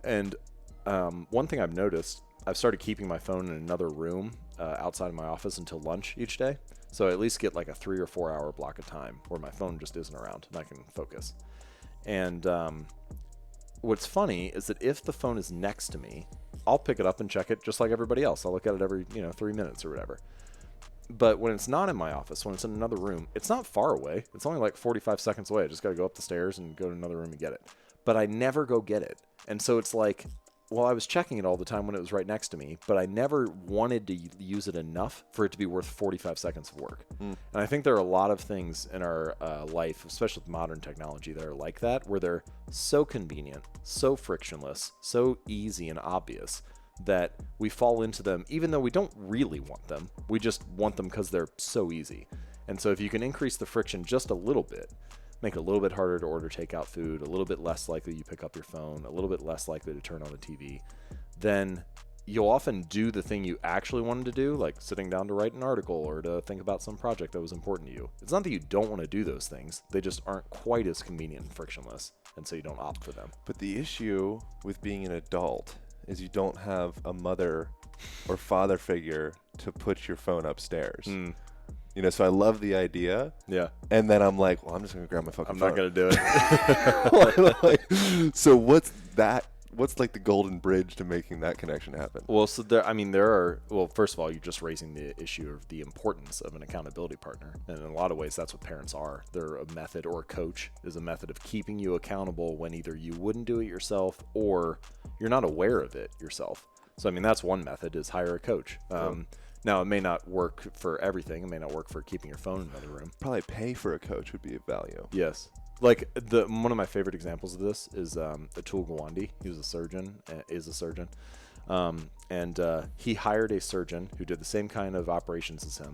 And one thing I've noticed, I've started keeping my phone in another room outside of my office until lunch each day. So I at least get like a 3 or 4 hour block of time where my phone just isn't around and I can focus. And what's funny is that if the phone is next to me, I'll pick it up and check it just like everybody else. I'll look at it every 3 minutes or whatever. But when it's not in my office, when it's in another room, it's not far away. It's only like 45 seconds away. I just got to go up the stairs and go to another room and get it. But I never go get it. And so it's like, well, I was checking it all the time when it was right next to me, but I never wanted to use it enough for it to be worth 45 seconds of work. And I think there are a lot of things in our life, especially with modern technology, that are like that, where they're so convenient, so frictionless, so easy and obvious that we fall into them, even though we don't really want them. We just want them because they're so easy. And so if you can increase the friction just a little bit, make it a little bit harder to order takeout food, a little bit less likely you pick up your phone, a little bit less likely to turn on the TV, then you'll often do the thing you actually wanted to do, like sitting down to write an article or to think about some project that was important to you. It's not that you don't want to do those things. They just aren't quite as convenient and frictionless, and so you don't opt for them. But the issue with being an adult is you don't have a mother or father figure to put your phone upstairs. So I love the idea. Yeah. And then I'm like, well, I'm just going to grab my fucking phone. I'm not going to do it. So what's like the golden bridge to making that connection happen? Well, so there are, first of all, you're just raising the issue of the importance of an accountability partner. And in a lot of ways, that's what parents are. They're a method, or a coach is a method of keeping you accountable when either you wouldn't do it yourself or you're not aware of it yourself. So, that's one method, is hire a coach. Now, it may not work for everything. It may not work for keeping your phone in another room. Probably pay for a coach would be of value. Yes. Like one of my favorite examples of this is Atul Gawande. He was a surgeon, is a surgeon. And he hired a surgeon who did the same kind of operations as him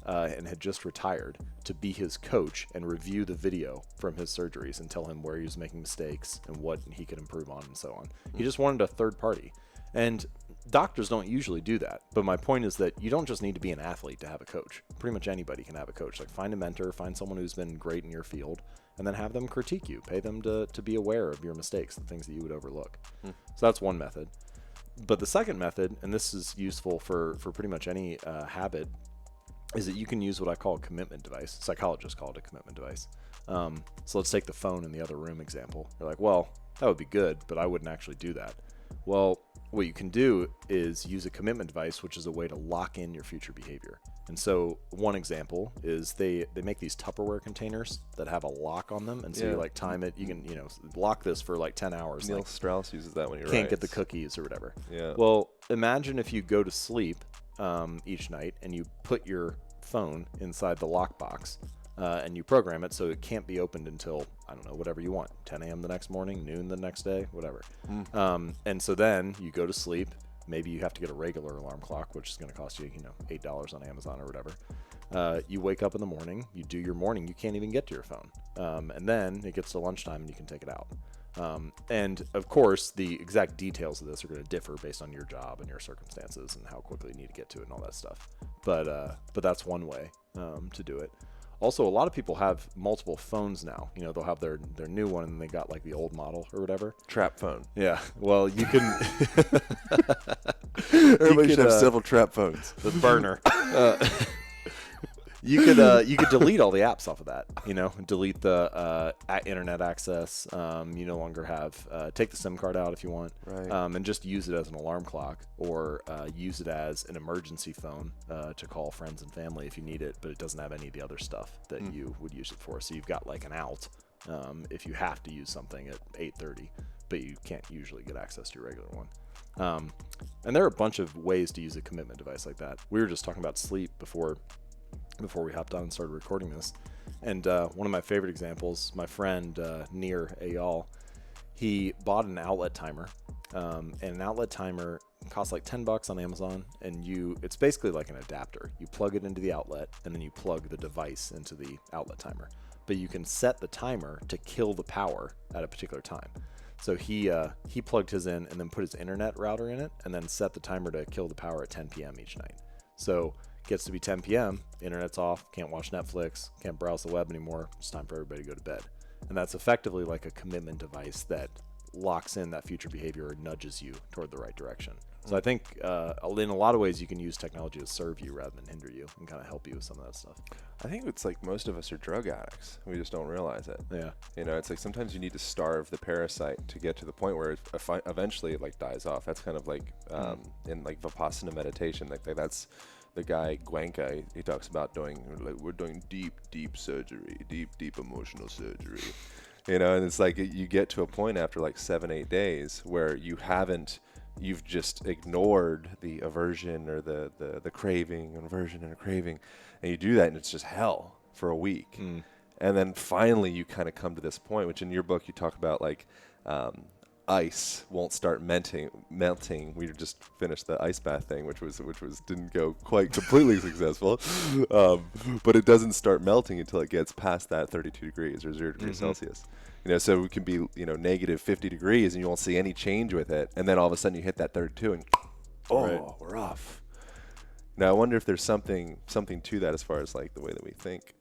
and had just retired to be his coach and review the video from his surgeries and tell him where he was making mistakes and what he could improve on and so on. He just wanted a third party. And doctors don't usually do that. But my point is that you don't just need to be an athlete to have a coach. Pretty much anybody can have a coach. Like, find a mentor, find someone who's been great in your field, and then have them critique you. Pay them to be aware of your mistakes, the things that you would overlook. So that's one method. But the second method, and this is useful for pretty much any habit, is that you can use what I call a commitment device. Psychologists call it a commitment device. So let's take the phone in the other room example. You're like, well, that would be good, but I wouldn't actually do that. Well, what you can do is use a commitment device, which is a way to lock in your future behavior. And so one example is they make these Tupperware containers that have a lock on them. And so you time it. You can, lock this for like 10 hours. Neil Strauss uses that when he can't get the cookies or whatever. Yeah. Well, imagine if you go to sleep each night and you put your phone inside the lockbox and you program it so it can't be opened until, I don't know, whatever you want, 10 a.m. the next morning, noon the next day, whatever. And so then you go to sleep. Maybe you have to get a regular alarm clock, which is going to cost you, $8 on Amazon or whatever. You wake up in the morning, you do your morning, you can't even get to your phone. And then it gets to lunchtime and you can take it out. And of course, the exact details of this are going to differ based on your job and your circumstances and how quickly you need to get to it and all that stuff. But that's one way to do it. Also, a lot of people have multiple phones now. They'll have their new one and they got like the old model or whatever. Trap phone. Yeah. Well, you can. Everybody should have several trap phones. The burner. You could delete all the apps off of that. Delete the internet access. You no longer have take the SIM card out if you want, right. And just use it as an alarm clock, or use it as an emergency phone to call friends and family if you need it. But it doesn't have any of the other stuff that you would use it for. So you've got like an out if you have to use something at 8:30, but you can't usually get access to your regular one. And there are a bunch of ways to use a commitment device like that. We were just talking about sleep before we hopped on and started recording this. And one of my favorite examples, my friend Nir Ayal, he bought an outlet timer. And an outlet timer costs like $10 on Amazon. And it's basically like an adapter. You plug it into the outlet and then you plug the device into the outlet timer. But you can set the timer to kill the power at a particular time. So he plugged his in and then put his internet router in it and then set the timer to kill the power at 10 p.m. each night. So gets to be 10 p.m., internet's off, can't watch Netflix, can't browse the web anymore, it's time for everybody to go to bed. And that's effectively like a commitment device that locks in that future behavior or nudges you toward the right direction. So I think in a lot of ways you can use technology to serve you rather than hinder you and kind of help you with some of that stuff. I think it's like most of us are drug addicts. We just don't realize it. Yeah. You know, it's like sometimes you need to starve the parasite to get to the point where eventually it like dies off. That's kind of like in like Vipassana meditation. Like that's the guy Gwenka. He talks about doing like we're doing deep surgery, deep emotional surgery. You know, and it's like you get to a point after like 7-8 days where you've just ignored the aversion or the craving, aversion and a craving, and you do that and it's just hell for a week. And then finally you kind of come to this point, which in your book you talk about like ice won't start melting. We just finished the ice bath thing, which didn't go quite completely successful, but it doesn't start melting until it gets past that 32 degrees or 0 degrees Celsius. You know, so it can be, you know, negative 50 degrees and you won't see any change with it, and then all of a sudden you hit that 32 and we're off. Now I wonder if there's something to that as far as like the way that we think.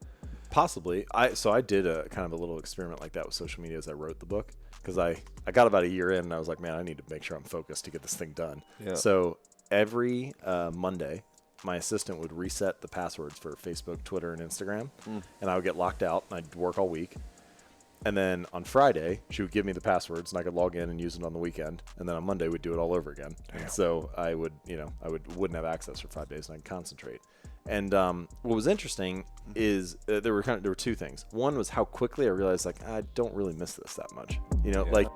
Possibly. I did a kind of a little experiment like that with social media as I wrote the book, because I got about a year in and I was like, man, I need to make sure I'm focused to get this thing done. Yeah. So every Monday, my assistant would reset the passwords for Facebook, Twitter, and Instagram, and I would get locked out and I'd work all week. And then on Friday, she would give me the passwords and I could log in and use it on the weekend. And then on Monday, we'd do it all over again. And so I wouldn't have access for 5 days and I'd concentrate. And what was interesting is there were two things. One was how quickly I realized, like, I don't really miss this that much. You know, like